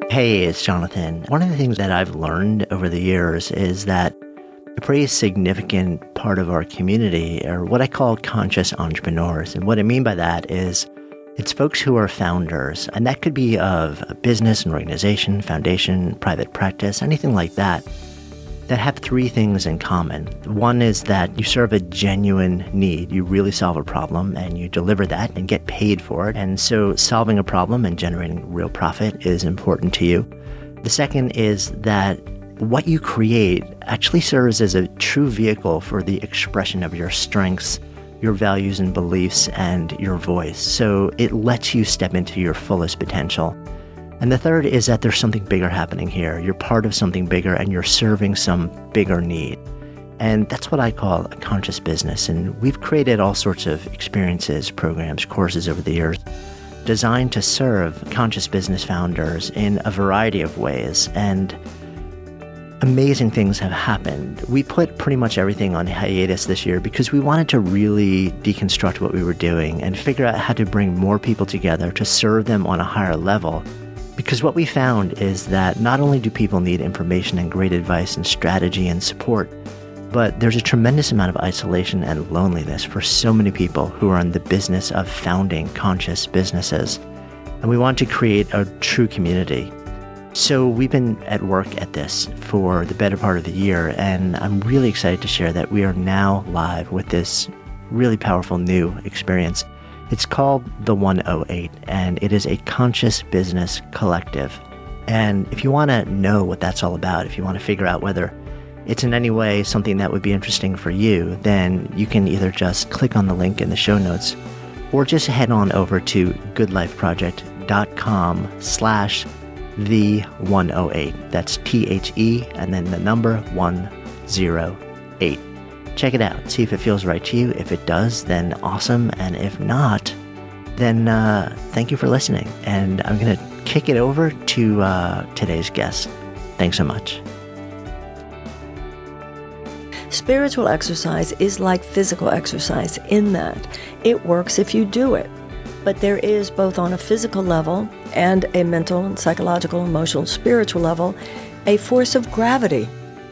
Hey, it's Jonathan. One of the things that I've learned over the years is that a pretty significant part of our community are what I call conscious entrepreneurs. And what I mean by that is it's folks who are founders, and that could be of a business, an organization, foundation, private practice, anything like that have three things in common. One is that you serve a genuine need. You really solve a problem and you deliver that and get paid for it. And so solving a problem and generating real profit is important to you. The second is that what you create actually serves as a true vehicle for the expression of your strengths, your values and beliefs, and your voice. So it lets you step into your fullest potential. And the third is that there's something bigger happening here. You're part of something bigger and you're serving some bigger need. And that's what I call a conscious business. And we've created all sorts of experiences, programs, courses over the years designed to serve conscious business founders in a variety of ways. And amazing things have happened. We put pretty much everything on hiatus this year because we wanted to really deconstruct what we were doing and figure out how to bring more people together to serve them on a higher level. Because what we found is that not only do people need information and great advice and strategy and support, but there's a tremendous amount of isolation and loneliness for so many people who are in the business of founding conscious businesses. And we want to create a true community. So we've been at work at this for the better part of the year, and I'm really excited to share that we are now live with this really powerful new experience. It's called the 108, and it is a conscious business collective. And if you want to know what that's all about, if you want to figure out whether it's in any way something that would be interesting for you, then you can either just click on the link in the show notes or just head on over to goodlifeproject.com/the108. That's THE and then the number 108. Check it out. See if it feels right to you. If it does, then awesome. And if not, then thank you for listening. And I'm going to kick it over to today's guest. Thanks so much. Spiritual exercise is like physical exercise in that it works if you do it. But there is, both on a physical level and a mental, psychological, emotional, spiritual level, a force of gravity.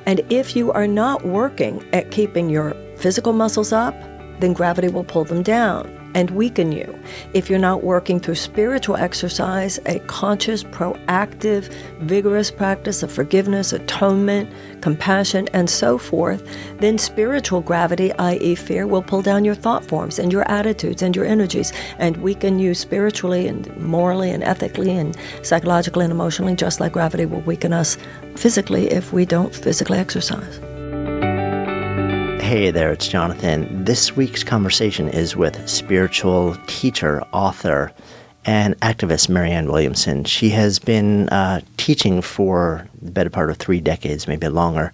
And if you are not working at keeping your physical muscles up, then gravity will pull them down and weaken you. If you're not working through spiritual exercise, a conscious, proactive, vigorous practice of forgiveness, atonement, compassion, and so forth, then spiritual gravity, i.e. fear, will pull down your thought forms and your attitudes and your energies and weaken you spiritually and morally and ethically and psychologically and emotionally, just like gravity will weaken us physically if we don't physically exercise. Hey there, it's Jonathan. This week's conversation is with spiritual teacher, author, and activist Marianne Williamson. She has been teaching for the better part of 3 decades, maybe longer,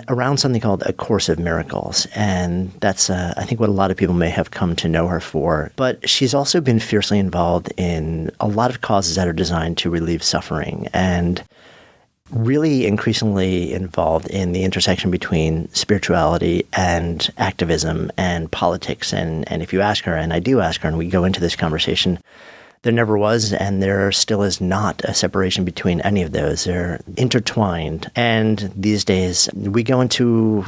around something called A Course of Miracles. And that's, I think, what a lot of people may have come to know her for. But she's also been fiercely involved in a lot of causes that are designed to relieve suffering, and really increasingly involved in the intersection between spirituality and activism and politics. And if you ask her, and I do ask her, and we go into this conversation, there never was and there still is not a separation between any of those. They're intertwined. And these days we go into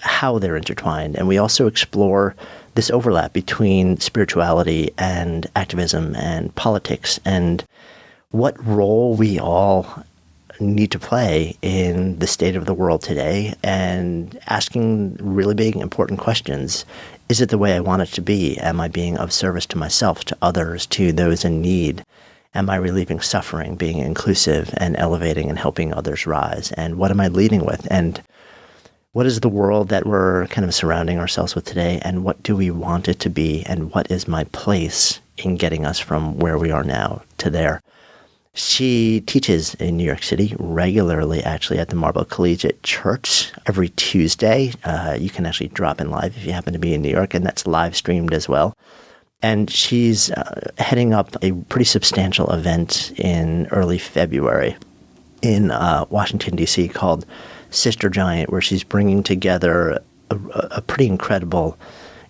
how they're intertwined, and we also explore this overlap between spirituality and activism and politics, and what role we all need to play in the state of the world today, and asking really big, important questions. Is it the way I want it to be? Am I being of service to myself, to others, to those in need? Am I relieving suffering, being inclusive and elevating and helping others rise? And what am I leading with? And what is the world that we're kind of surrounding ourselves with today? And what do we want it to be? And what is my place in getting us from where we are now to there? She teaches in New York City regularly, actually, at the Marble Collegiate Church every Tuesday. You can actually drop in live if you happen to be in New York, and that's live streamed as well. And she's heading up a pretty substantial event in early February in Washington, D.C. called Sister Giant, where she's bringing together a pretty incredible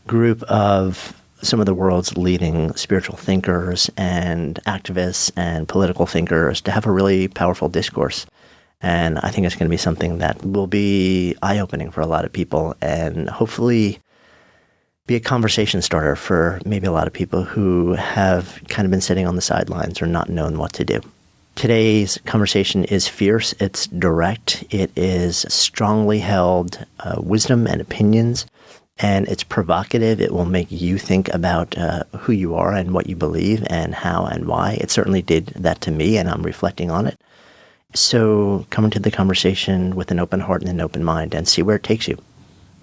group of some of the world's leading spiritual thinkers and activists and political thinkers to have a really powerful discourse. And I think it's going to be something that will be eye-opening for a lot of people and hopefully be a conversation starter for maybe a lot of people who have kind of been sitting on the sidelines or not known what to do. Today's conversation is fierce, it's direct, it is strongly held wisdom and opinions, and it's provocative. It will make you think about who you are and what you believe and how and why. It certainly did that to me, and I'm reflecting on it. So come into the conversation with an open heart and an open mind and see where it takes you.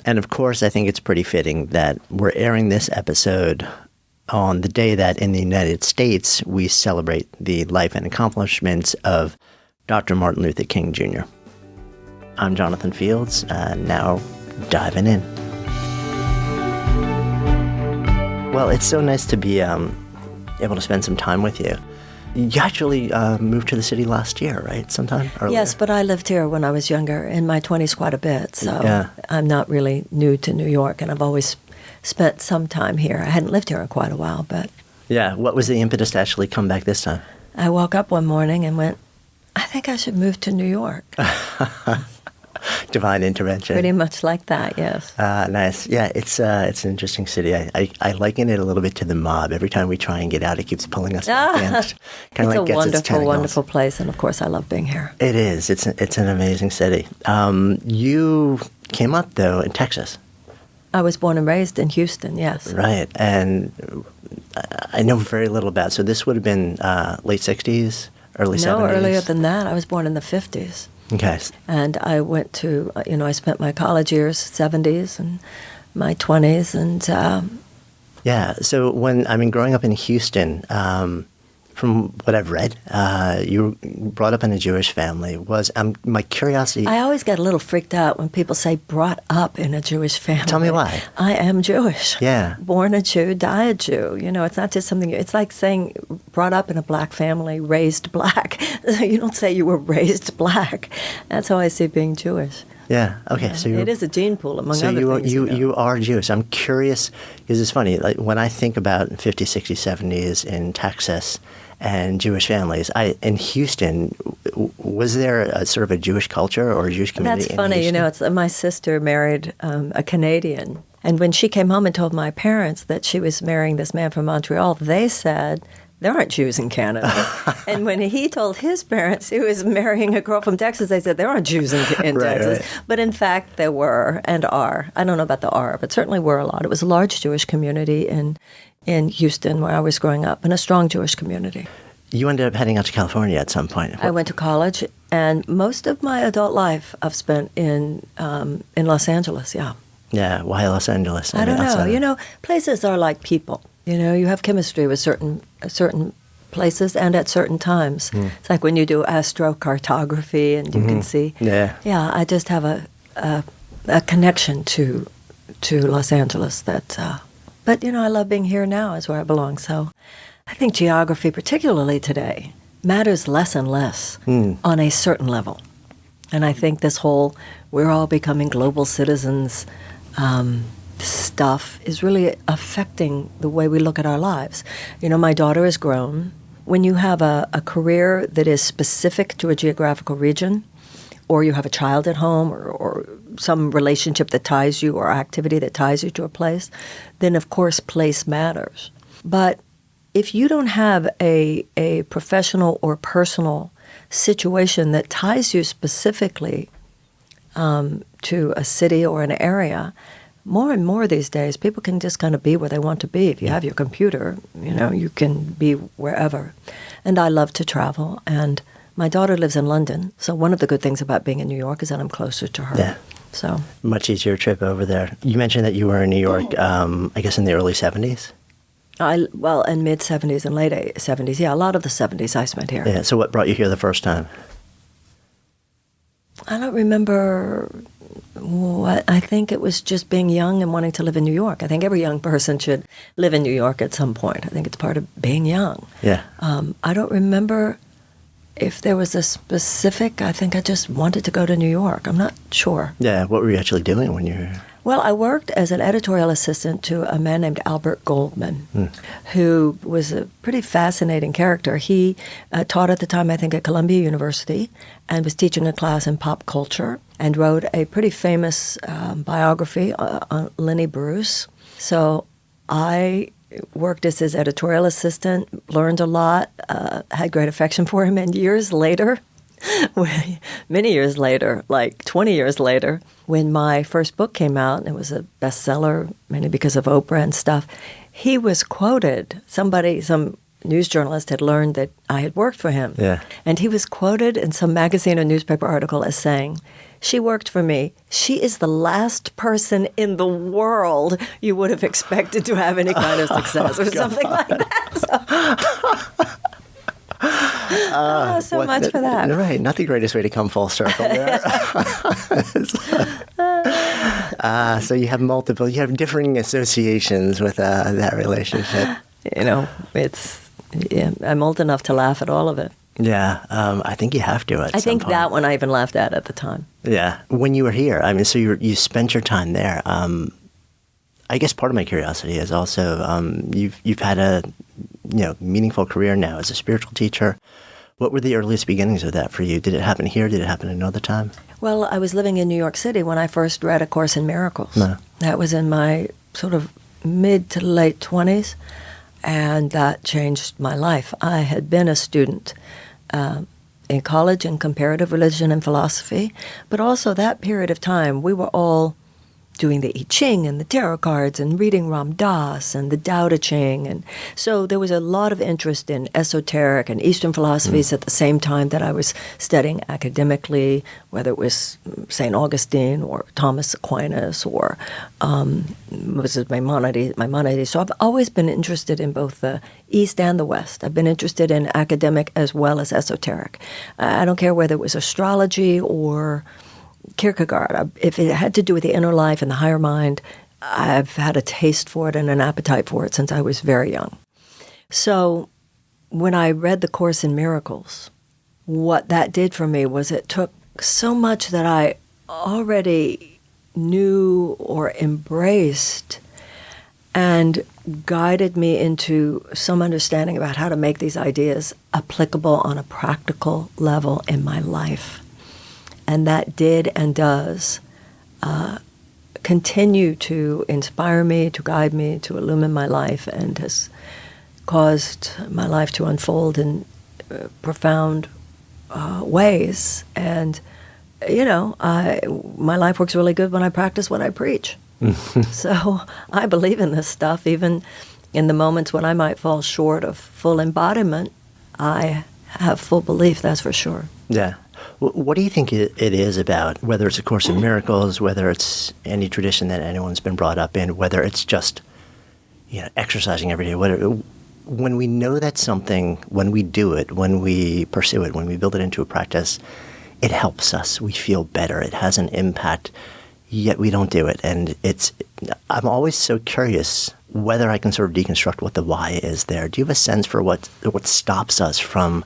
And of course, I think it's pretty fitting that we're airing this episode on the day that in the United States we celebrate the life and accomplishments of Dr. Martin Luther King Jr. I'm Jonathan Fields, now diving in. Well, it's so nice to be able to spend some time with you. You actually moved to the city last year, right? Sometime earlier? Yes, but I lived here when I was younger, in my 20s quite a bit, so I'm not really new to New York, and I've always spent some time here. I hadn't lived here in quite a while, but... Yeah, what was the impetus to actually come back this time? I woke up one morning and went, I think I should move to New York. Divine intervention. Pretty much like that, yes. Nice. Yeah, it's an interesting city. I liken it a little bit to the mob. Every time we try and get out, it keeps pulling us back in. It's a wonderful, wonderful place, and of course I love being here. It is. It's an amazing city. You came up, though, in Texas. I was born and raised in Houston, yes. Right, and I know very little about it. So this would have been late 60s, early 70s? No, earlier than that. I was born in the 50s. Okay. And I went to, I spent my college years, 70s and my 20s, and... Yeah, so growing up in Houston, from what I've read, you were brought up in a Jewish family. My curiosity... I always get a little freaked out when people say brought up in a Jewish family. Tell me why. I am Jewish. Yeah. Born a Jew, die a Jew. It's not just something... It's like saying brought up in a black family, raised black. You don't say you were raised black. That's how I see being Jewish. Yeah. Okay. Yeah. So it is a gene pool, among other things. You are Jewish. I'm curious because it's funny. Like when I think about 50s, 60s, 70s in Texas and Jewish families, in Houston, was there a sort of a Jewish culture or a Jewish community? That's funny. It's my sister married a Canadian, and when she came home and told my parents that she was marrying this man from Montreal, they said, there aren't Jews in Canada. And when he told his parents he was marrying a girl from Texas, they said, there aren't Jews in Texas. Right. But in fact, there were and are. I don't know about the are, but certainly were a lot. It was a large Jewish community in Houston where I was growing up, and a strong Jewish community. You ended up heading out to California at some point. I went to college, and most of my adult life I've spent in Los Angeles, yeah. Yeah, why Los Angeles? I don't know. Places are like people. You have chemistry with certain places and at certain times. It's like when you do astrocartography and you can see. Yeah. Yeah, I just have a connection to Los Angeles that. But I love being here now. Is where I belong. So, I think geography, particularly today, matters less and less on a certain level. And I think this whole we're all becoming global citizens. Stuff is really affecting the way we look at our lives. My daughter is grown. When you have a career that is specific to a geographical region, or you have a child at home, or some relationship that ties you, or activity that ties you to a place, then of course place matters. But if you don't have a professional or personal situation that ties you specifically to a city or an area, more and more these days, people can just kind of be where they want to be. If you have your computer, you can be wherever. And I love to travel. And my daughter lives in London. So one of the good things about being in New York is that I'm closer to her. Yeah. So much easier trip over there. You mentioned that you were in New York, I guess in the early 70s? In mid-70s and late 70s. Yeah, a lot of the 70s I spent here. Yeah. So what brought you here the first time? I don't remember what. I think it was just being young and wanting to live in New York. I think every young person should live in New York at some point. I think it's part of being young. Yeah. I don't remember if there was a specific. I think I just wanted to go to New York. I'm not sure. Yeah. What were you actually doing when you were? Well, I worked as an editorial assistant to a man named Albert Goldman, who was a pretty fascinating character. He taught at the time, I think, at Columbia University and was teaching a class in pop culture and wrote a pretty famous biography on Lenny Bruce. So I worked as his editorial assistant, learned a lot, had great affection for him, and years later, many years later, like 20 years later, when my first book came out, and it was a bestseller, mainly because of Oprah and stuff, he was quoted. Some news journalist had learned that I had worked for him. Yeah. And he was quoted in some magazine or newspaper article as saying, "She worked for me. She is the last person in the world you would have expected to have any kind of success," or something like that. So much for that. Right. Not the greatest way to come full circle there. So you have differing associations with that relationship. I'm old enough to laugh at all of it. Yeah. I think you have to at I some think point. that one I even laughed at the time. Yeah. When you were here, I mean, so you spent your time there. I guess part of my curiosity is also you've had a meaningful career now as a spiritual teacher. What were the earliest beginnings of that for you? Did it happen here? Did it happen another time? Well, I was living in New York City when I first read A Course in Miracles. No. That was in my sort of mid to late 20s, and that changed my life. I had been a student in college in comparative religion and philosophy, but also that period of time we were all doing the I Ching and the tarot cards and reading Ram Dass and the Tao Te Ching. And so there was a lot of interest in esoteric and Eastern philosophies at the same time that I was studying academically, whether it was St. Augustine or Thomas Aquinas or Maimonides. So I've always been interested in both the East and the West. I've been interested in academic as well as esoteric. I don't care whether it was astrology or Kierkegaard. If it had to do with the inner life and the higher mind, I've had a taste for it and an appetite for it since I was very young. So when I read The Course in Miracles, what that did for me was it took so much that I already knew or embraced and guided me into some understanding about how to make these ideas applicable on a practical level in my life. And that did and does continue to inspire me, to guide me, to illumine my life, and has caused my life to unfold in profound ways. And, my life works really good when I practice what I preach. So I believe in this stuff, even in the moments when I might fall short of full embodiment. I have full belief, that's for sure. Yeah. What do you think it is about, whether it's A Course in Miracles, whether it's any tradition that anyone's been brought up in, whether it's just exercising every day, when we know that something, when we do it, when we pursue it, when we build it into a practice, it helps us. We feel better. It has an impact, yet we don't do it. And I'm always so curious whether I can sort of deconstruct what the why is there. Do you have a sense for what stops us from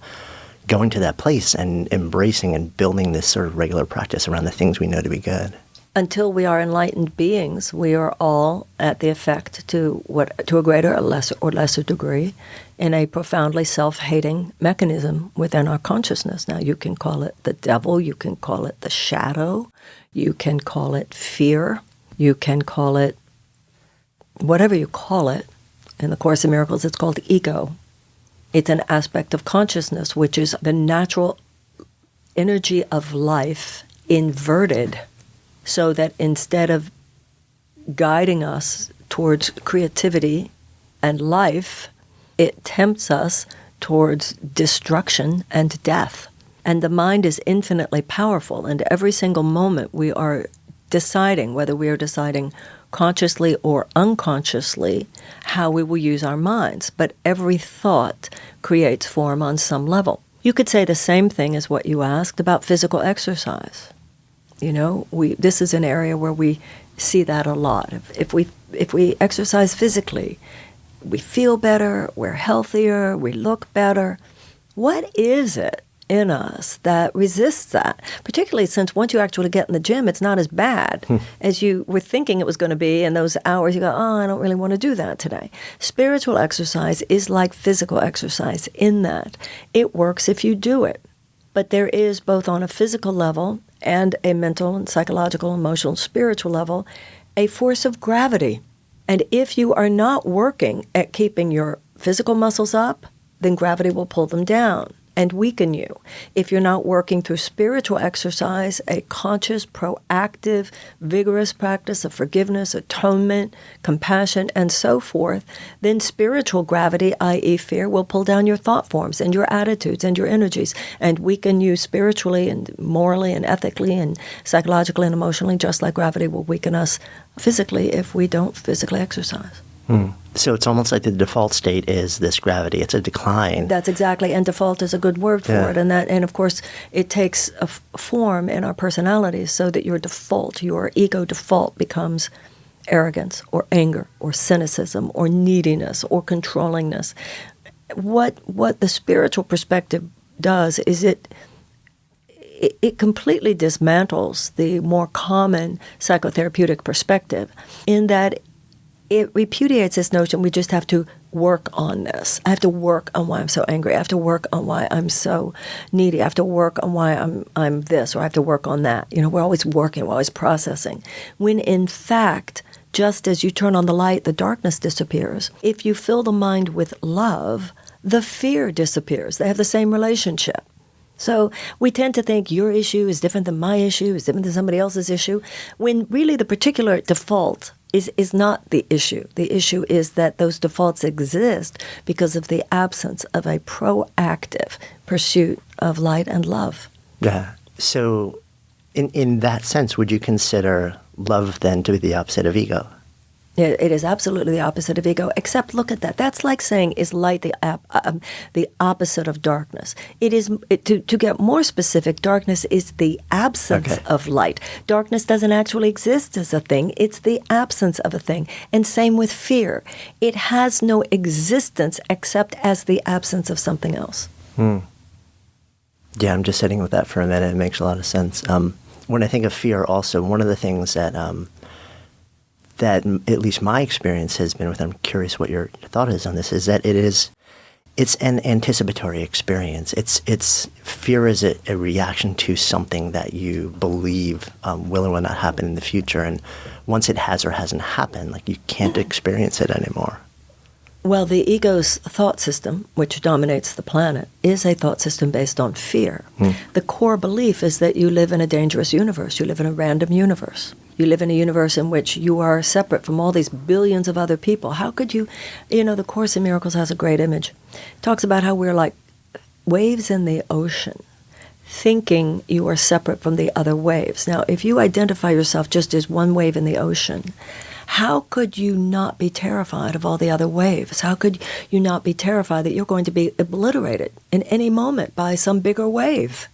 going to that place and embracing and building this sort of regular practice around the things we know to be good? Until we are enlightened beings, we are all at the effect to a greater or lesser degree in a profoundly self-hating mechanism within our consciousness. Now, you can call it the devil, you can call it the shadow, you can call it fear, you can call it whatever you call it. In the Course in Miracles, it's called ego. It's an aspect of consciousness, which is the natural energy of life inverted, so that instead of guiding us towards creativity and life, it tempts us towards destruction and death. And the mind is infinitely powerful, and every single moment we are deciding, whether we are deciding consciously or unconsciously, how we will use our minds. But every thought creates form on some level. You could say the same thing as what you asked about physical exercise. This is an area where we see that a lot. If we exercise physically, we feel better, we're healthier, we look better. What is it in us that resists that, particularly since once you actually get in the gym, it's not as bad as you were thinking it was going to be. In those hours, you go, oh, I don't really want to do that today. Spiritual exercise is like physical exercise in that it works if you do it. But there is, both on a physical level and a mental and psychological, emotional, spiritual level, a force of gravity. And if you are not working at keeping your physical muscles up, then gravity will pull them down and weaken you. If you're not working through spiritual exercise, a conscious, proactive, vigorous practice of forgiveness, atonement, compassion, and so forth, then spiritual gravity, i.e. fear, will pull down your thought forms and your attitudes and your energies and weaken you spiritually and morally and ethically and psychologically and emotionally, just like gravity will weaken us physically if we don't physically exercise. So it's almost like the default state is this gravity. It's a decline. That's exactly, and default is a good word for it. And of course, it takes a form in our personalities so that your default, your ego default, becomes arrogance or anger or cynicism or neediness or controllingness. What the spiritual perspective does is it completely dismantles the more common psychotherapeutic perspective in that it repudiates this notion we just have to work on this. I have to work on why I'm so angry. I have to work on why I'm so needy. I have to work on why I'm this, or I have to work on that. You know, we're always working, we're always processing. When in fact, just as you turn on the light, the darkness disappears. If you fill the mind with love, the fear disappears. They have the same relationship. So we tend to think your issue is different than my issue, is different than somebody else's issue, when really the particular default is not the issue. The issue is that those defaults exist because of the absence of a proactive pursuit of light and love. Yeah. So in that sense, would you consider love then to be the opposite of ego? It is absolutely the opposite of ego, except look at that. That's like saying, is light the opposite of darkness? It is, to get more specific, darkness is the absence of light. Darkness doesn't actually exist as a thing. It's the absence of a thing. And same with fear. It has no existence except as the absence of something else. Yeah, I'm just sitting with that for a minute. It makes a lot of sense. When I think of fear also, one of the things that at least my experience has been with, I'm curious what your thought is on this, is that it's an anticipatory experience. It's fear is a reaction to something that you believe will or will not happen in the future. And once it has or hasn't happened, like you can't experience it anymore. Well, the ego's thought system, which dominates the planet, is a thought system based on fear. The core belief is that you live in a dangerous universe. You live in a random universe. You live in a universe in which you are separate from all these billions of other people. How could you, the Course in Miracles has a great image. It talks about how we're like waves in the ocean, thinking you are separate from the other waves. Now, if you identify yourself just as one wave in the ocean, how could you not be terrified of all the other waves? How could you not be terrified that you're going to be obliterated in any moment by some bigger wave?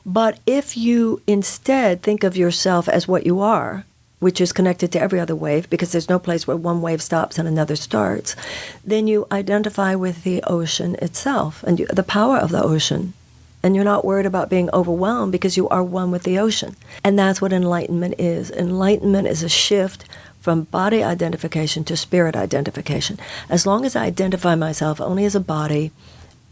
But if you instead think of yourself as what you are, which is connected to every other wave, because there's no place where one wave stops and another starts, then you identify with the ocean itself and the power of the ocean. And you're not worried about being overwhelmed because you are one with the ocean. And that's what enlightenment is. Enlightenment is a shift from body identification to spirit identification. As long as I identify myself only as a body,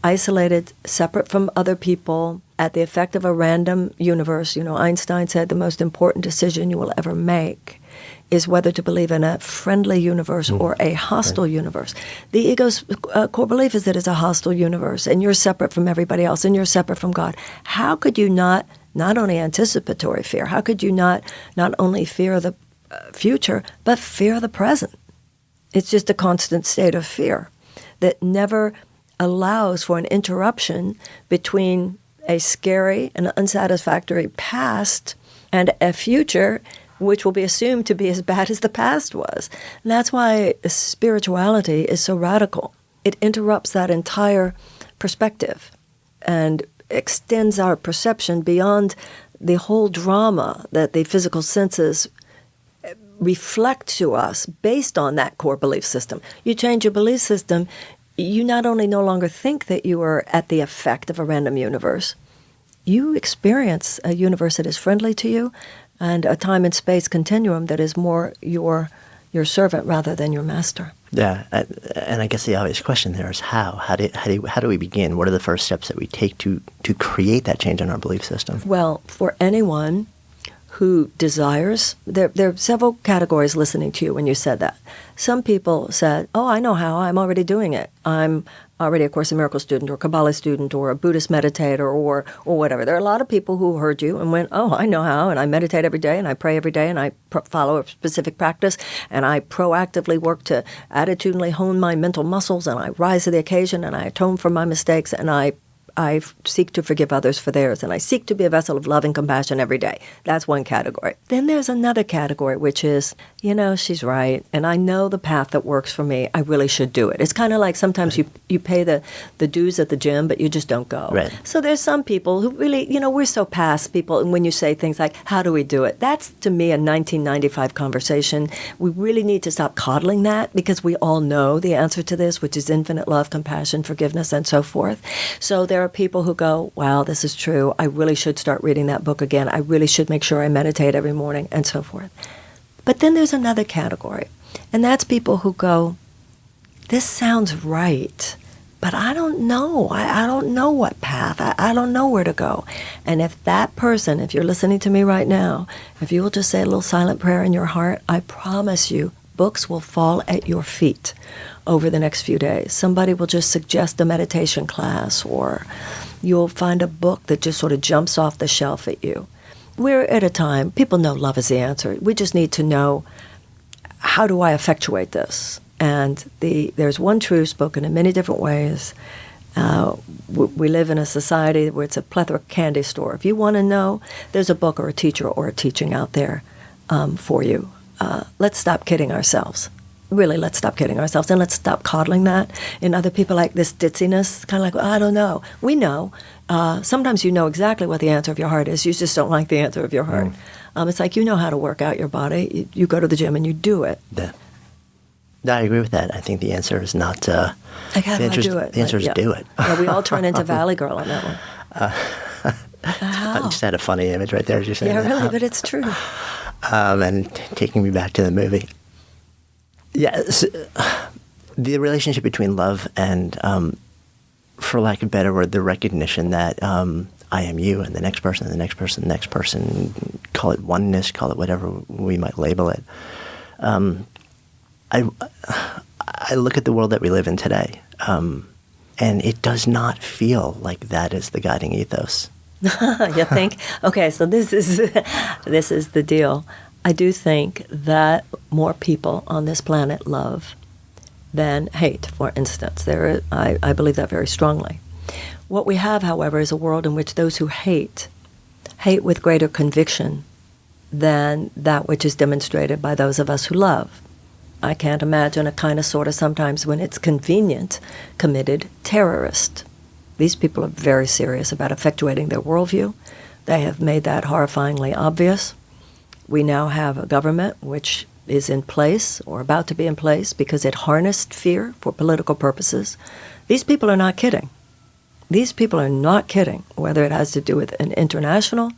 isolated, separate from other people, at the effect of a random universe. Einstein said the most important decision you will ever make is whether to believe in a friendly universe or a hostile universe. The ego's core belief is that it's a hostile universe, and you're separate from everybody else, and you're separate from God. How could you not only anticipatory fear, how could you not only fear the future, but fear the present? It's just a constant state of fear that never allows for an interruption between a scary and unsatisfactory past and a future which will be assumed to be as bad as the past was. And that's why spirituality is so radical. It interrupts that entire perspective and extends our perception beyond the whole drama that the physical senses reflect to us based on that core belief system. You change your belief system, you not only no longer think that you are at the effect of a random universe, you experience a universe that is friendly to you and a time and space continuum that is more your servant rather than your master. Yeah, and I guess the obvious question there is how? How do we begin? What are the first steps that we take to create that change in our belief system? Well, for anyone who desires, there are several categories listening to you when you said that. Some people said, oh, I know how, I'm already doing it. I'm already a Course in Miracles student or a Kabbalah student or a Buddhist meditator or whatever. There are a lot of people who heard you and went, oh, I know how, and I meditate every day and I pray every day and I follow a specific practice and I proactively work to attitudinally hone my mental muscles and I rise to the occasion and I atone for my mistakes and I seek to forgive others for theirs, and I seek to be a vessel of love and compassion every day. That's one category. Then there's another category, which is, she's right, and I know the path that works for me. I really should do it. It's kind of like sometimes you pay the dues at the gym, but you just don't go. Right. So there's some people who really, we're so past people, and when you say things like, how do we do it? That's, to me, a 1995 conversation. We really need to stop coddling that because we all know the answer to this, which is infinite love, compassion, forgiveness, and so forth. So there are people who go, wow, this is true. I really should start reading that book again. I really should make sure I meditate every morning, and so forth. But then there's another category, and that's people who go, this sounds right, but I don't know. I don't know what path. I don't know where to go. And if that person, if you're listening to me right now, if you will just say a little silent prayer in your heart, I promise you, books will fall at your feet over the next few days. Somebody will just suggest a meditation class, or you'll find a book that just sort of jumps off the shelf at you. We're at a time, people know love is the answer. We just need to know, how do I effectuate this? And there's one truth spoken in many different ways. We live in a society where it's a plethora of candy store. If you want to know, there's a book or a teacher or a teaching out there for you. Let's stop kidding ourselves. Really, let's stop kidding ourselves, and let's stop coddling that. And other people like this ditziness, kind of like, I don't know. We know. Sometimes you know exactly what the answer of your heart is. You just don't like the answer of your heart. It's like you know how to work out your body. You go to the gym and you do it. Yeah. No, I agree with that. I think the answer is not. Like, how do I do it? The answer is do it. Yeah, we all turn into Valley Girl on that one. I just had a funny image right there, as you're saying. Yeah, really, but it's true. And taking me back to the movie. Yes, the relationship between love and, for lack of a better word, the recognition that I am you and the next person, and the next person, the next person, call it oneness, call it whatever we might label it. I look at the world that we live in today, and it does not feel like that is the guiding ethos. You think? Okay, so this is the deal. I do think that more people on this planet love than hate, for instance. I believe that very strongly. What we have, however, is a world in which those who hate with greater conviction than that which is demonstrated by those of us who love. I can't imagine a kind of sort of sometimes when it's convenient committed terrorist. These people are very serious about effectuating their worldview. They have made that horrifyingly obvious. We now have a government which is in place or about to be in place because it harnessed fear for political purposes. These people are not kidding. These people are not kidding, whether it has to do with an international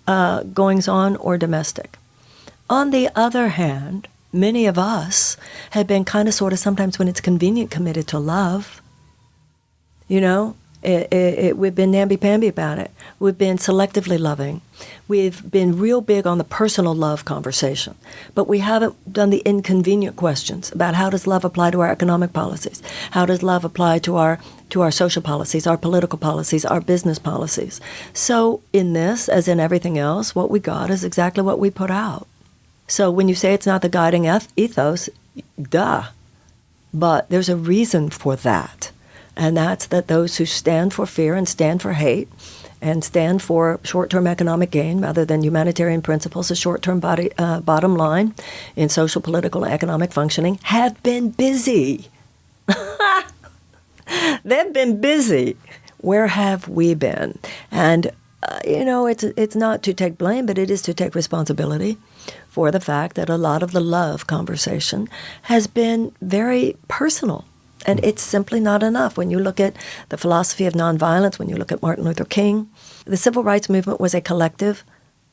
goings-on or domestic. On the other hand, many of us have been kind of sort of sometimes when it's convenient committed to love. We've been namby-pamby about it. We've been selectively loving. We've been real big on the personal love conversation. But we haven't done the inconvenient questions about how does love apply to our economic policies? How does love apply to our social policies, our political policies, our business policies? So in this, as in everything else, what we got is exactly what we put out. So when you say it's not the guiding ethos, duh. But there's a reason for that. And that's that those who stand for fear and stand for hate and stand for short-term economic gain rather than humanitarian principles, a short-term bottom line in social, political, and economic functioning, have been busy. They've been busy. Where have we been? And, it's not to take blame, but it is to take responsibility for the fact that a lot of the love conversation has been very personal. And it's simply not enough. When you look at the philosophy of nonviolence, when you look at Martin Luther King, the civil rights movement was a collective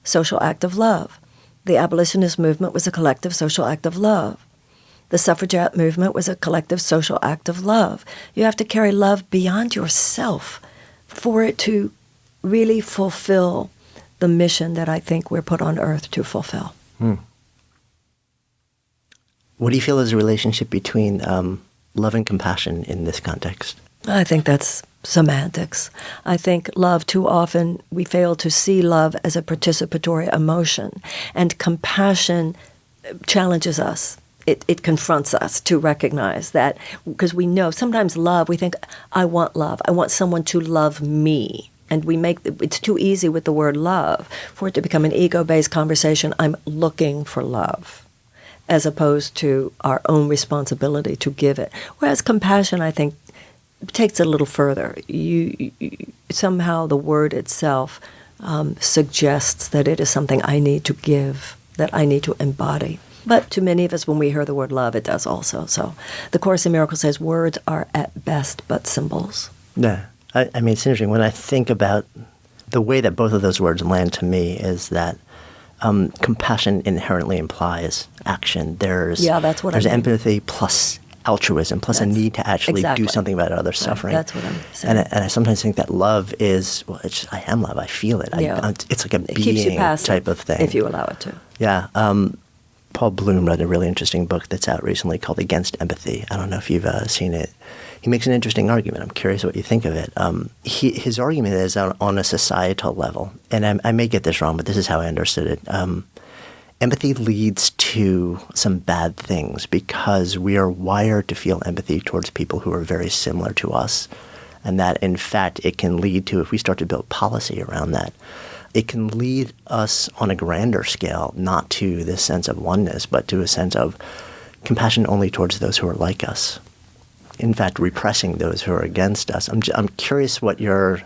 social act of love. The abolitionist movement was a collective social act of love. The suffragette movement was a collective social act of love. You have to carry love beyond yourself for it to really fulfill the mission that I think we're put on earth to fulfill. What do you feel is the relationship between love and compassion in this context? I think that's semantics. I think love, too often, we fail to see love as a participatory emotion. And compassion challenges us. It confronts us to recognize that, because we know sometimes love, we think, I want love. I want someone to love me. And it's too easy with the word love for it to become an ego-based conversation. I'm looking for love, as opposed to our own responsibility to give it. Whereas compassion, I think, takes it a little further. Somehow the word itself suggests that it is something I need to give, that I need to embody. But to many of us, when we hear the word love, it does also. So the Course in Miracles says words are at best but symbols. Yeah. I mean, it's interesting. When I think about the way that both of those words land to me is that compassion inherently implies action. There's empathy plus altruism, plus a need to actually do something about others' suffering. That's what I'm saying. And I sometimes think that love is, I am love. I feel it. It's like a being type of thing. If you allow it to. Yeah. Paul Bloom wrote a really interesting book that's out recently called Against Empathy. I don't know if you've seen it. He makes an interesting argument. I'm curious what you think of it. His argument is on a societal level, and I may get this wrong, but this is how I understood it. Empathy leads to some bad things because we are wired to feel empathy towards people who are very similar to us, and that, in fact, it can lead to, if we start to build policy around that, it can lead us on a grander scale, not to this sense of oneness, but to a sense of compassion only towards those who are like us. In fact, repressing those who are against us. I'm curious what your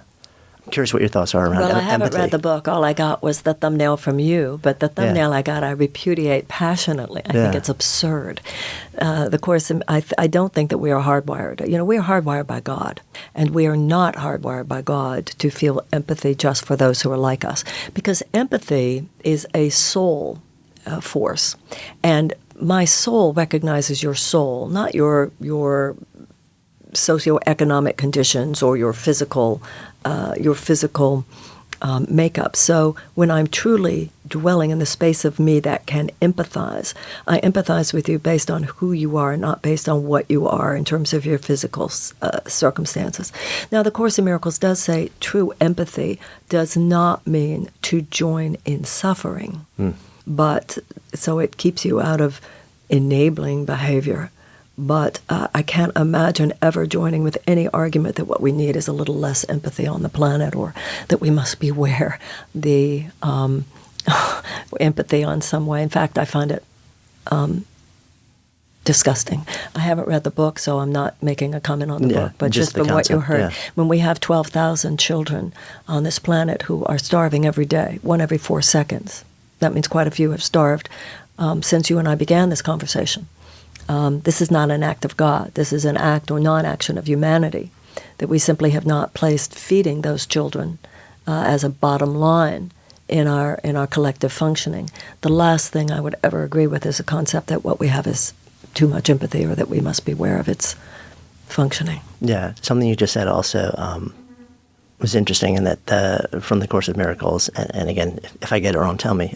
thoughts are around empathy. Well, I haven't read the book. All I got was the thumbnail from you, but the thumbnail I got, I repudiate passionately. I think it's absurd. The Course, I don't think that we are hardwired. We are hardwired by God, and we are not hardwired by God to feel empathy just for those who are like us, because empathy is a soul force, and my soul recognizes your soul, not your socioeconomic conditions or your physical makeup. So when I'm truly dwelling in the space of me that can empathize, I empathize with you based on who you are, not based on what you are in terms of your physical circumstances. Now, the Course in Miracles does say true empathy does not mean to join in suffering, but so it keeps you out of enabling behavior. But I can't imagine ever joining with any argument that what we need is a little less empathy on the planet, or that we must beware the empathy on some way. In fact, I find it disgusting. I haven't read the book, so I'm not making a comment on the book, but just from what you heard. When we have 12,000 children on this planet who are starving every day, 1 every 4 seconds, that means quite a few have starved since you and I began this conversation. This is not an act of God. This is an act or non-action of humanity, that we simply have not placed feeding those children as a bottom line in our collective functioning. The last thing I would ever agree with is a concept that what we have is too much empathy, or that we must beware of its functioning. Yeah, something you just said also was interesting, in that from the Course of Miracles, and again, if I get it wrong, tell me,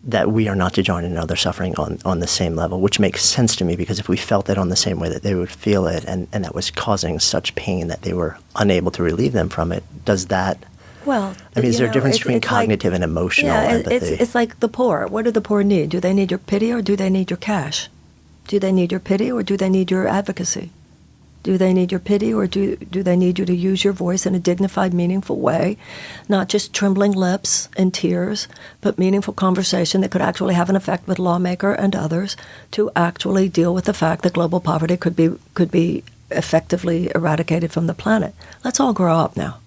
that we are not to join in other suffering on the same level, which makes sense to me, because if we felt it on the same way that they would feel it, and that was causing such pain that they were unable to relieve them from it, does that... Well, I mean, is there a difference between cognitive and emotional empathy? It's like the poor. What do the poor need? Do they need your pity, or do they need your cash? Do they need your pity, or do they need your advocacy? Do they need your pity, or do they need you to use your voice in a dignified, meaningful way? Not just trembling lips and tears, but meaningful conversation that could actually have an effect with lawmaker and others to actually deal with the fact that global poverty could be effectively eradicated from the planet. Let's all grow up now.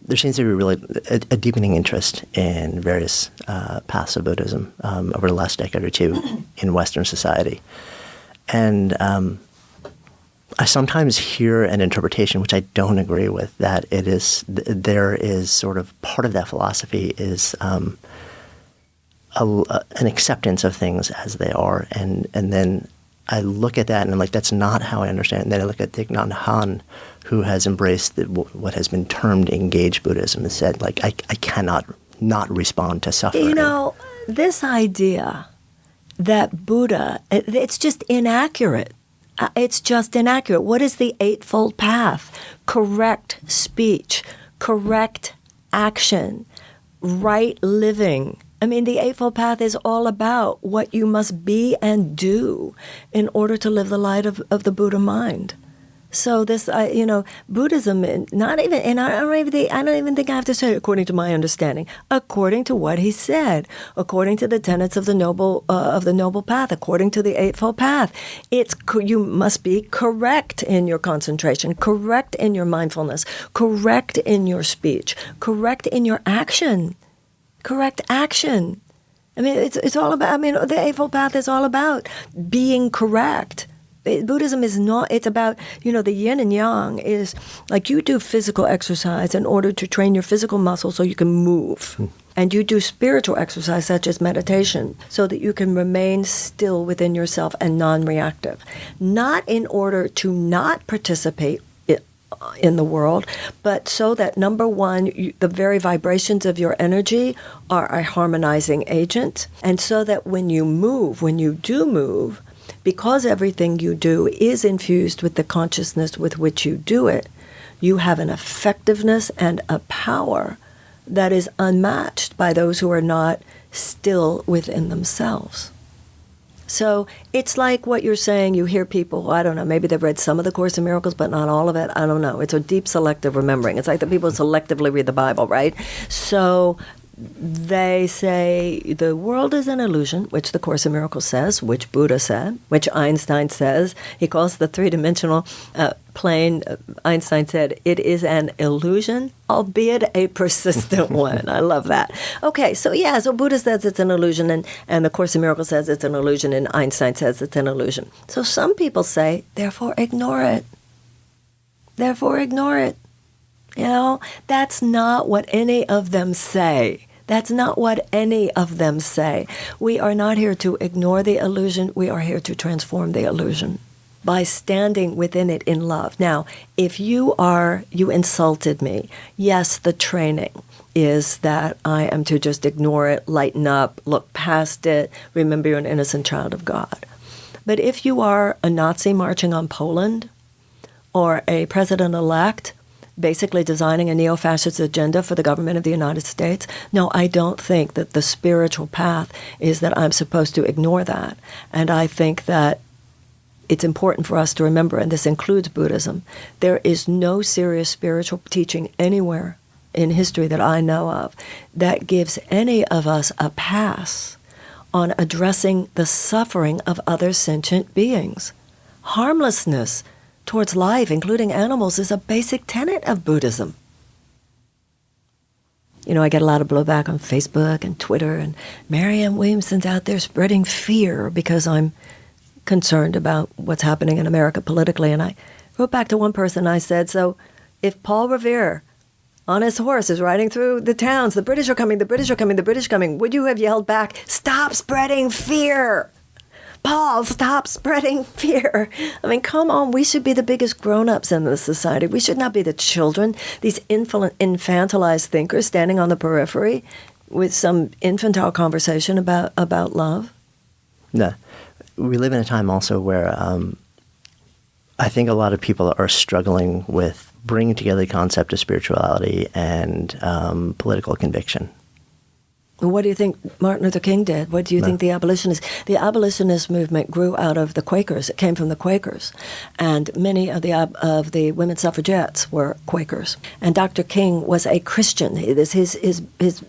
There seems to be really a deepening interest in various paths of Buddhism over the last decade or two in Western society. And I sometimes hear an interpretation, which I don't agree with, that there is sort of part of that philosophy is an acceptance of things as they are. And then I look at that and I'm like, that's not how I understand it. And then I look at Thich Nhat Hanh, who has embraced what has been termed engaged Buddhism, and said, like, I cannot not respond to suffering. You know, this idea that Buddha, it's just inaccurate. It's just inaccurate. What is the Eightfold Path? Correct speech, correct action, right living. I mean, the Eightfold Path is all about what you must be and do in order to live the light of the Buddha mind. So this, Buddhism, not even, and I don't even think I have to say it according to my understanding. According to what he said, according to the tenets of the noble path, according to the Eightfold Path, you must be correct in your concentration, correct in your mindfulness, correct in your speech, correct in your action, correct action. I mean, it's all about. I mean, the Eightfold Path is all about being correct. Buddhism is not, it's about, the yin and yang is like you do physical exercise in order to train your physical muscles so you can move. And you do spiritual exercise such as meditation so that you can remain still within yourself and non-reactive. Not in order to not participate in the world, but so that, number one, the very vibrations of your energy are a harmonizing agent. And so that when you do move, because everything you do is infused with the consciousness with which you do it, you have an effectiveness and a power that is unmatched by those who are not still within themselves. So it's like what you're saying, you hear people, I don't know, maybe they've read some of the Course in Miracles, but not all of it. I don't know. It's a deep selective remembering. It's like the people selectively read the Bible, right? So they say the world is an illusion, which the Course in Miracles says, which Buddha said, which Einstein says. He calls the three-dimensional plane, Einstein said, it is an illusion, albeit a persistent one. I love that. Okay, so Buddha says it's an illusion, and the Course in Miracles says it's an illusion, and Einstein says it's an illusion. So some people say, therefore ignore it. Therefore ignore it. That's not what any of them say. That's not what any of them say. We are not here to ignore the illusion. We are here to transform the illusion by standing within it in love. Now, if you insulted me, yes, the training is that I am to just ignore it, lighten up, look past it, remember you're an innocent child of God. But if you are a Nazi marching on Poland or a president-elect basically designing a neo-fascist agenda for the government of the United States, no, I don't think that the spiritual path is that I'm supposed to ignore that. And I think that it's important for us to remember, and this includes Buddhism, there is no serious spiritual teaching anywhere in history that I know of that gives any of us a pass on addressing the suffering of other sentient beings. Harmlessness towards life, including animals, is a basic tenet of Buddhism. I get a lot of blowback on Facebook and Twitter, and Marianne Williamson's out there spreading fear because I'm concerned about what's happening in America politically. And I wrote back to one person, I said, so if Paul Revere on his horse is riding through the towns, the British are coming, the British are coming, the British are coming, would you have yelled back, stop spreading fear? Paul, stop spreading fear. I mean, come on, we should be the biggest grown-ups in this society. We should not be the children, these infantilized thinkers standing on the periphery with some infantile conversation about love. No. We live in a time also where I think a lot of people are struggling with bringing together the concept of spirituality and political conviction. What do you think Martin Luther King did? What do you think the abolitionists? The abolitionist movement grew out of the Quakers. It came from the Quakers, and many of the women suffragettes were Quakers. And Dr. King was a Christian. His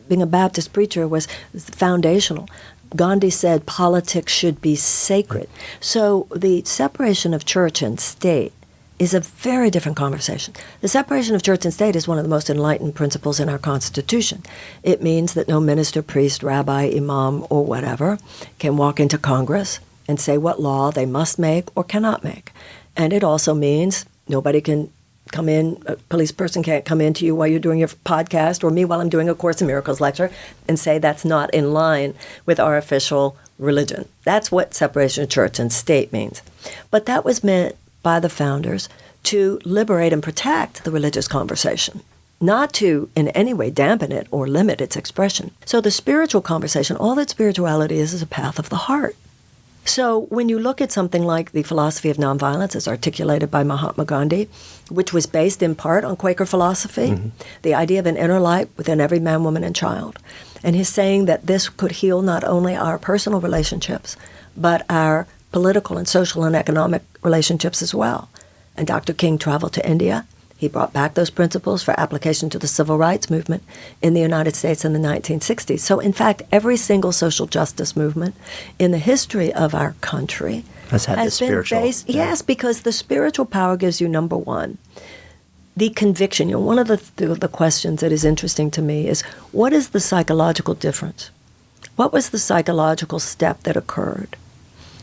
being a Baptist preacher was foundational. Gandhi said politics should be sacred. So the separation of church and state is a very different conversation. The separation of church and state is one of the most enlightened principles in our Constitution. It means that no minister, priest, rabbi, imam, or whatever can walk into Congress and say what law they must make or cannot make. And it also means nobody can come in, a police person can't come into you while you're doing your podcast or me while I'm doing a Course in Miracles lecture and say that's not in line with our official religion. That's what separation of church and state means. But that was meant by the founders to liberate and protect the religious conversation, not to in any way dampen it or limit its expression. So the spiritual conversation, all that spirituality is a path of the heart. So when you look at something like the philosophy of nonviolence as articulated by Mahatma Gandhi, which was based in part on Quaker philosophy, the idea of an inner light within every man, woman, and child, and his saying that this could heal not only our personal relationships, but our political and social and economic relationships as well. And Dr. King traveled to India. He brought back those principles for application to the civil rights movement in the United States in the 1960s. So, in fact, every single social justice movement in the history of our country has been spiritual. Based, yes, because the spiritual power gives you, number one, the conviction. You know, one of the questions that is interesting to me is, what is the psychological difference? What was the psychological step that occurred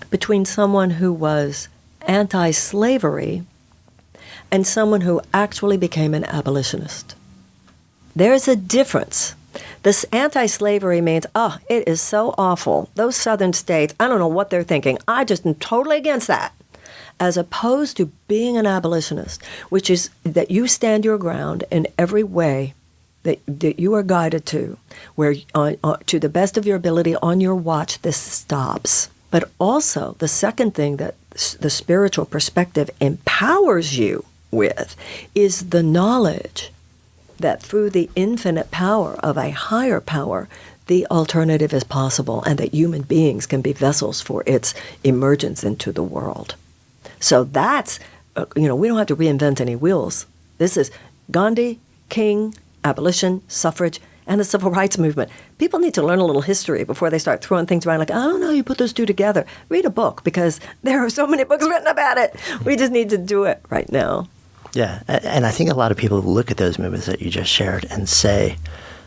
between someone who was anti-slavery and someone who actually became an abolitionist? There's a difference. This anti-slavery means, oh, it is so awful. Those southern states, I don't know what they're thinking. I just am totally against that. As opposed to being an abolitionist, which is that you stand your ground in every way that you are guided to, where to the best of your ability on your watch, this stops. But also, the second thing that the spiritual perspective empowers you with is the knowledge that through the infinite power of a higher power, the alternative is possible and that human beings can be vessels for its emergence into the world. So that's, we don't have to reinvent any wheels. This is Gandhi, King, abolition, suffrage, and the civil rights movement. People need to learn a little history before they start throwing things around like, I don't know, you put those two together. Read a book, because there are so many books written about it. We just need to do it right now. Yeah, and I think a lot of people look at those movements that you just shared and say,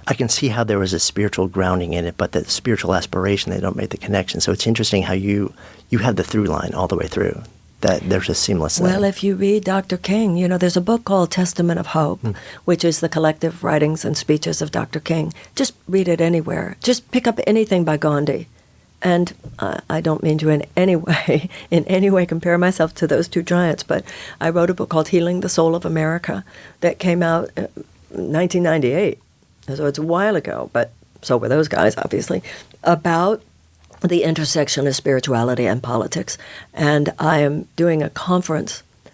I can see how there was a spiritual grounding in it, but the spiritual aspiration, they don't make the connection. So it's interesting how you have the through line all the way through, that there's a seamless thing. Well, if you read Dr. King, there's a book called Testament of Hope, which is the collective writings and speeches of Dr. King. Just read it anywhere. Just pick up anything by Gandhi. And I don't mean to in any way compare myself to those two giants, but I wrote a book called Healing the Soul of America that came out in 1998. So it's a while ago, but so were those guys, obviously, about the intersection of spirituality and politics. And I am doing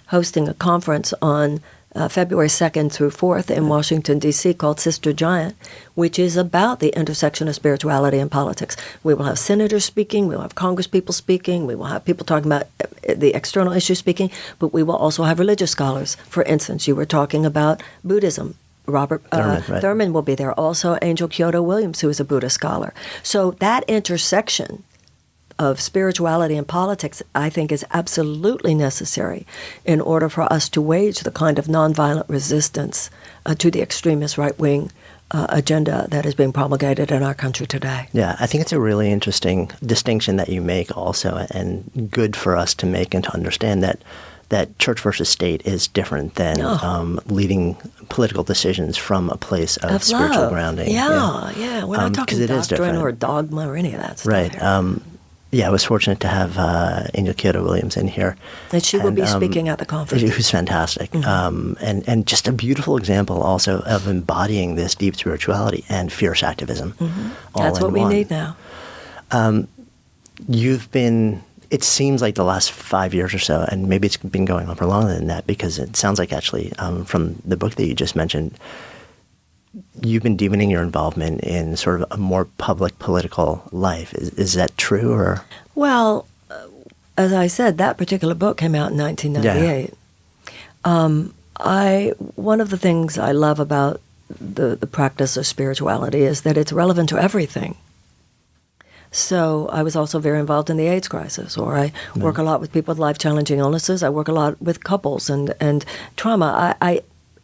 hosting a conference on February 2nd through 4th in Washington, D.C. called Sister Giant, which is about the intersection of spirituality and politics. We will have senators speaking, we will have congresspeople speaking, we will have people talking about the external issues speaking, but we will also have religious scholars. For instance, you were talking about Buddhism. Robert Thurman will be there. Also, Angel Kyoto Williams, who is a Buddhist scholar. So that intersection of spirituality and politics, I think, is absolutely necessary in order for us to wage the kind of nonviolent resistance to the extremist right-wing agenda that is being promulgated in our country today. Yeah, I think it's a really interesting distinction that you make also, and good for us to make and to understand that church versus state is different than leading political decisions from a place of spiritual grounding. Yeah. We're not talking doctrine or dogma or any of that stuff. Right. I was fortunate to have Angel Kyoto Williams in here. And she will be speaking at the conference. Who's fantastic. Mm-hmm. And just a beautiful example also of embodying this deep spirituality and fierce activism. Mm-hmm. That's what we need now. It seems like the last 5 years or so, and maybe it's been going on for longer than that, because it sounds like actually from the book that you just mentioned, you've been deepening your involvement in sort of a more public political life. Is that true? Or? Well, as I said, that particular book came out in 1998. Yeah. One of the things I love about the practice of spirituality is that it's relevant to everything. So I was also very involved in the AIDS crisis, or I work a lot with people with life-challenging illnesses. I work a lot with couples and trauma.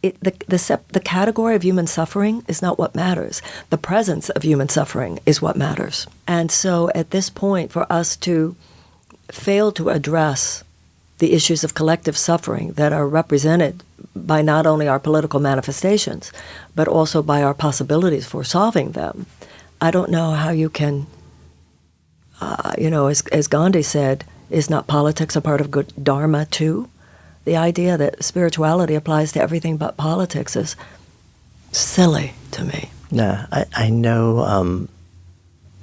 The category of human suffering is not what matters. The presence of human suffering is what matters. And so at this point, for us to failed to address the issues of collective suffering that are represented by not only our political manifestations, but also by our possibilities for solving them, I don't know how you can, as Gandhi said, is not politics a part of good dharma too? The idea that spirituality applies to everything but politics is silly to me. Yeah, I know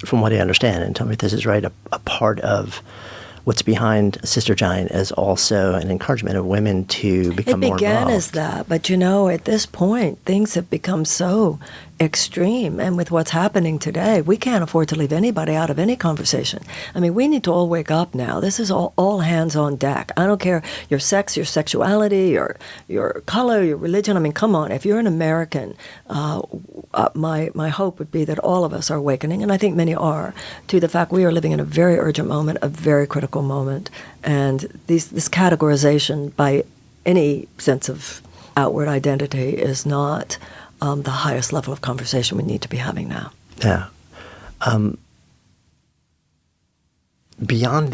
from what I understand, and tell me if this is right, a part of what's behind Sister Giant is also an encouragement of women to become more involved. It began as that, but at this point, things have become so extreme, and with what's happening today, we can't afford to leave anybody out of any conversation. I mean, we need to all wake up now. This is all hands on deck. I don't care your sex, your sexuality, your color, your religion. I mean, come on. If you're an American, my hope would be that all of us are awakening, and I think many are, to the fact we are living in a very urgent moment, a very critical moment, and this categorization by any sense of outward identity is not the highest level of conversation we need to be having now. Yeah. Beyond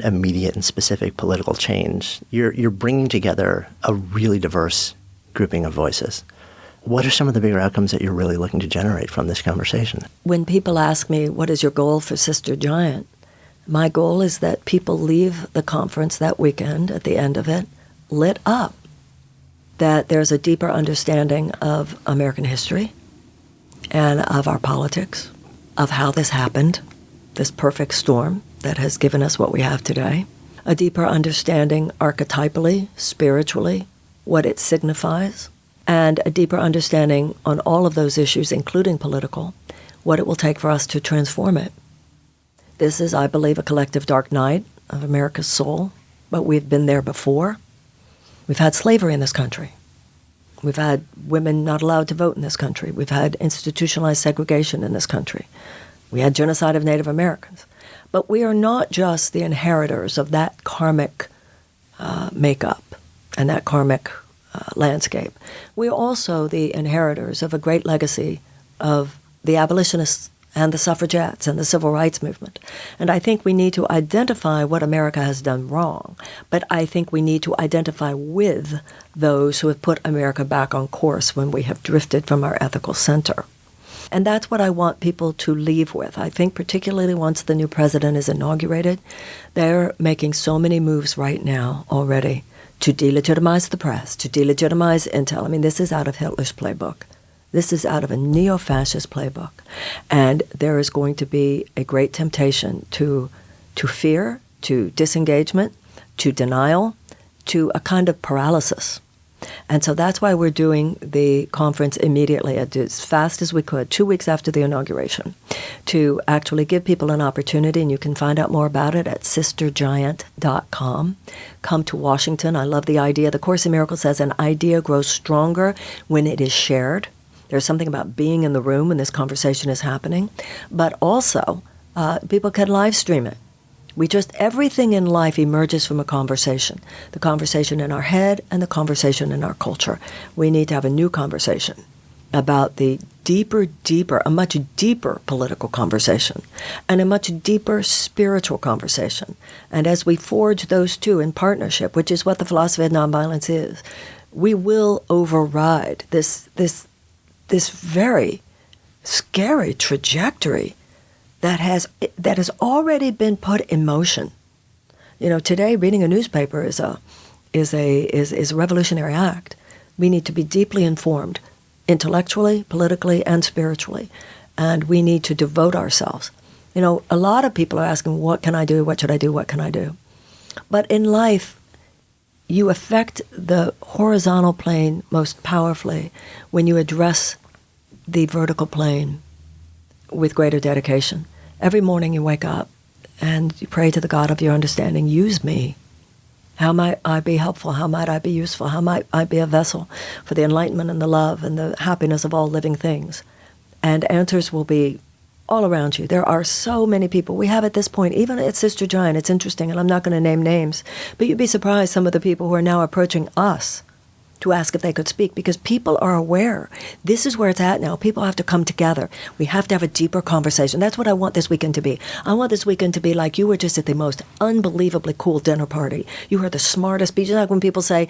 immediate and specific political change, you're bringing together a really diverse grouping of voices. What are some of the bigger outcomes that you're really looking to generate from this conversation? When people ask me, what is your goal for Sister Giant? My goal is that people leave the conference that weekend, at the end of it, lit up. That there's a deeper understanding of American history and of our politics, of how this happened, this perfect storm that has given us what we have today. A deeper understanding archetypally, spiritually, what it signifies, and a deeper understanding on all of those issues, including political, what it will take for us to transform it. This is, I believe, a collective dark night of America's soul, but we've been there before. We've had slavery in this country. We've had women not allowed to vote in this country. We've had institutionalized segregation in this country. We had genocide of Native Americans. But we are not just the inheritors of that karmic makeup and that karmic landscape. We are also the inheritors of a great legacy of the abolitionists and the suffragettes and the civil rights movement. And I think we need to identify what America has done wrong, but I think we need to identify with those who have put America back on course when we have drifted from our ethical center. And that's what I want people to leave with. I think particularly once the new president is inaugurated, they're making so many moves right now already to delegitimize the press, to delegitimize intel. I mean, this is out of Hitler's playbook. This is out of a neo-fascist playbook. And there is going to be a great temptation to fear, to disengagement, to denial, to a kind of paralysis. And so that's why we're doing the conference immediately, as fast as we could, 2 weeks after the inauguration, to actually give people an opportunity, and you can find out more about it at sistergiant.com. Come to Washington. I love the idea. The Course in Miracles says an idea grows stronger when it is shared. There's something about being in the room when this conversation is happening. But also, people can live stream it. Everything in life emerges from a conversation. The conversation in our head and the conversation in our culture. We need to have a new conversation about the a much deeper political conversation and a much deeper spiritual conversation. And as we forge those two in partnership, which is what the philosophy of nonviolence is, we will override this very scary trajectory that has already been put in motion. Today reading a newspaper is a revolutionary act. We need to be deeply informed, intellectually, politically, and spiritually, and we need to devote ourselves. A lot of people are asking, what can I do? What should I do? What can I do? But in life, you affect the horizontal plane most powerfully when you address the vertical plane with greater dedication. Every morning you wake up and you pray to the God of your understanding, use me. How might I be helpful? How might I be useful? How might I be a vessel for the enlightenment and the love and the happiness of all living things? And answers will be all around you. There are so many people. We have at this point, even at Sister Giant, it's interesting, and I'm not going to name names, but you'd be surprised some of the people who are now approaching us to ask if they could speak, because people are aware. This is where it's at now. People have to come together. We have to have a deeper conversation. That's what I want this weekend to be. I want this weekend to be like you were just at the most unbelievably cool dinner party. You heard the smartest speeches. Like when people say,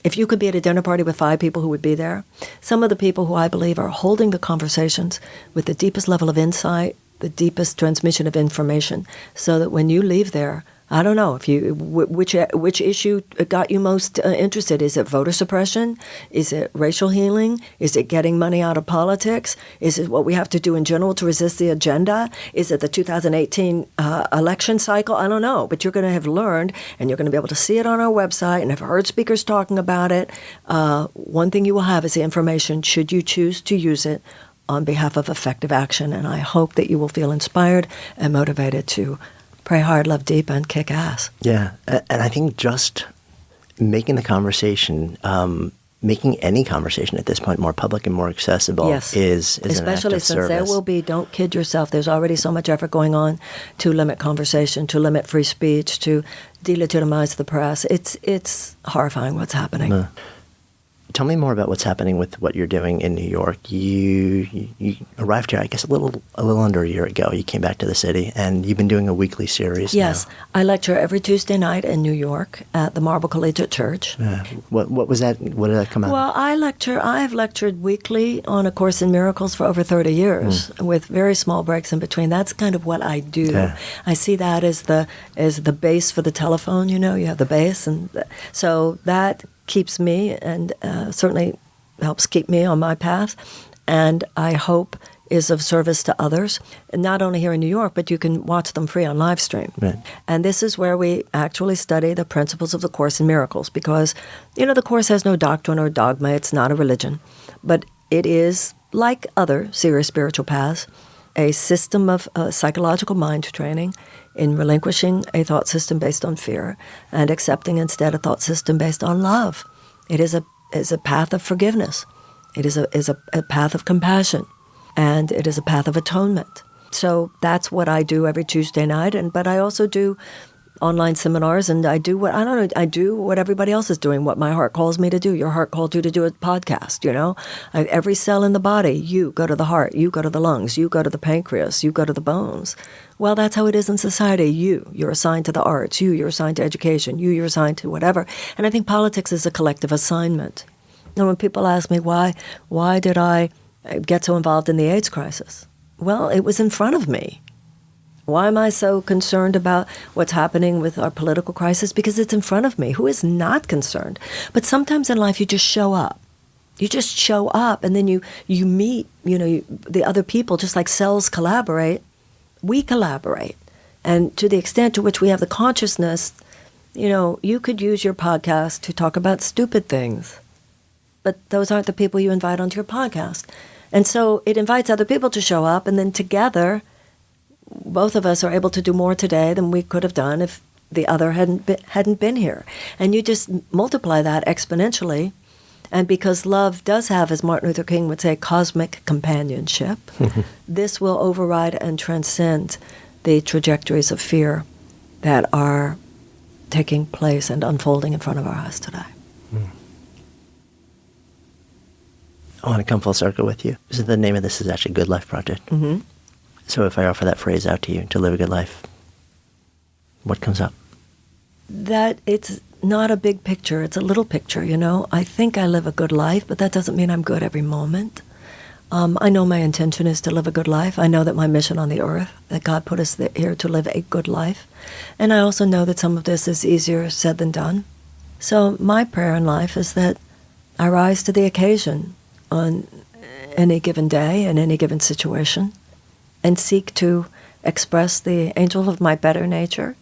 if you could be at a dinner party with 5 people, who would be there? Some of the people who I believe are holding the conversations with the deepest level of insight, the deepest transmission of information, so that when you leave there, I don't know if you which issue got you most interested. Is it voter suppression? Is it racial healing? Is it getting money out of politics? Is it what we have to do in general to resist the agenda? Is it the 2018 election cycle? I don't know, but you're going to have learned, and you're going to be able to see it on our website and have heard speakers talking about it. One thing you will have is the information should you choose to use it on behalf of effective action, and I hope that you will feel inspired and motivated to pray hard, love deep, and kick ass. Yeah, and I think just making the conversation, making any conversation at this point more public and more accessible is especially an act of since service. There will be, don't kid yourself, there's already so much effort going on to limit conversation, to limit free speech, to delegitimize the press. It's horrifying what's happening. Tell me more about what's happening with what you're doing in New York. You arrived here, I guess, a little under a year ago. You came back to the city, and you've been doing a weekly series. Yes, now. I lecture every Tuesday night in New York at the Marble Collegiate Church. What was that? What did that come out? Well, I've lectured weekly on A Course in Miracles for over 30 years, with very small breaks in between. That's kind of what I do. Yeah. I see that as the base for the telephone. You know, you have the base, and so that keeps me and certainly helps keep me on my path, and I hope is of service to others, and not only here in New York, but you can watch them free on live stream. Right. And this is where we actually study the principles of the Course in Miracles, because, you know, the Course has no doctrine or dogma. It's not a religion, but it is, like other serious spiritual paths, a system of psychological mind training in relinquishing a thought system based on fear and accepting instead a thought system based on love. It is a path of forgiveness. It is a path of compassion, and it is a path of atonement. So that's what I do every Tuesday night, but I also do online seminars, and I do what everybody else is doing, what my heart calls me to do. Your heart called you to do a podcast, you know. Every cell in the body, you go to the heart, you go to the lungs, you go to the pancreas, you go to the bones. Well, that's how it is in society. You're assigned to the arts, you're assigned to education, you're assigned to whatever. And I think politics is a collective assignment. And when people ask me, why did I get so involved in the AIDS crisis? Well, it was in front of me. Why am I so concerned about what's happening with our political crisis? Because it's in front of me. Who is not concerned? But sometimes in life you just show up. You just show up, and then you meet, the other people. Just like cells collaborate, we collaborate. And to the extent to which we have the consciousness, you could use your podcast to talk about stupid things. But those aren't the people you invite onto your podcast. And so it invites other people to show up, and then together, both of us are able to do more today than we could have done if the other hadn't been here. And you just multiply that exponentially. And because love does have, as Martin Luther King would say, cosmic companionship, this will override and transcend the trajectories of fear that are taking place and unfolding in front of our eyes today. I want to come full circle with you. So the name of this is actually Good Life Project. Mm-hmm. So if I offer that phrase out to you, to live a good life, what comes up? That it's not a big picture. It's a little picture, I think I live a good life, but that doesn't mean I'm good every moment. I know my intention is to live a good life. I know that my mission on the earth, that God put us here to live a good life. And I also know that some of this is easier said than done. So my prayer in life is that I rise to the occasion on any given day, in any given situation, and seek to express the angel of my better nature.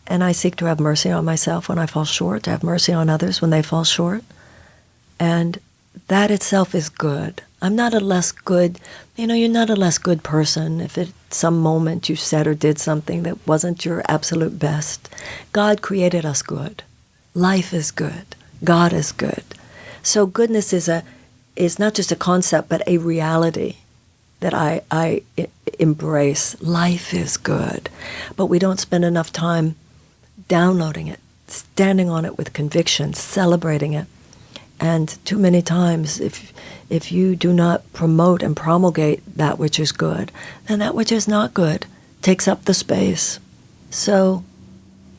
And I seek to have mercy on myself when I fall short, to have mercy on others when they fall short. And that itself is good. I'm not a less good, you're not a less good person if at some moment you said or did something that wasn't your absolute best. God created us good. Life is good. God is good. So goodness is not just a concept, but a reality that I embrace. Life is good. But we don't spend enough time downloading it, standing on it with conviction, celebrating it. And too many times, if you do not promote and promulgate that which is good, then that which is not good takes up the space. So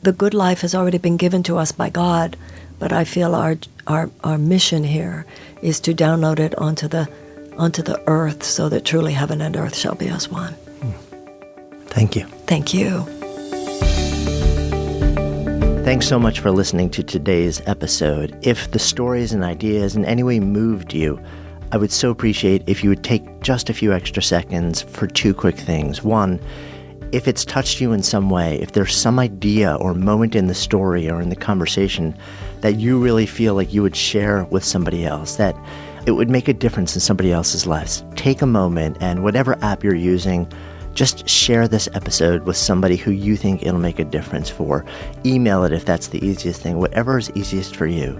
the good life has already been given to us by God, but I feel our mission here is to download it onto the earth so that truly heaven and earth shall be as one. Thank you. Thank you. Thanks so much for listening to today's episode. If the stories and ideas in any way moved you, I would so appreciate if you would take just a few extra seconds for two quick things. One, if it's touched you in some way, if there's some idea or moment in the story or in the conversation that you really feel like you would share with somebody else, that it would make a difference in somebody else's lives, take a moment and whatever app you're using, just share this episode with somebody who you think it'll make a difference for. Email it if that's the easiest thing, whatever is easiest for you.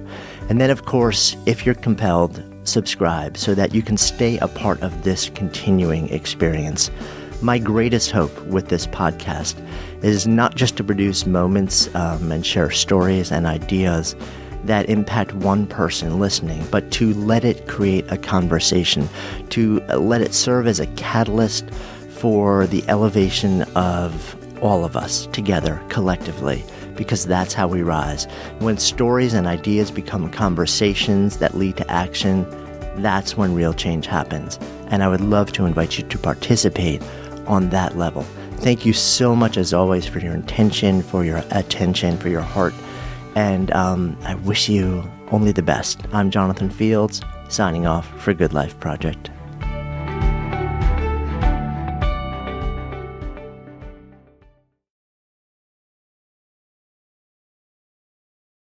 And then, of course, if you're compelled, subscribe so that you can stay a part of this continuing experience. My greatest hope with this podcast is not just to produce moments and share stories and ideas that impact one person listening, but to let it create a conversation, to let it serve as a catalyst for the elevation of all of us together, collectively, because that's how we rise. When stories and ideas become conversations that lead to action, that's when real change happens. And I would love to invite you to participate on that level. Thank you so much, as always, for your intention, for your attention, for your heart. And I wish you only the best. I'm Jonathan Fields, signing off for Good Life Project.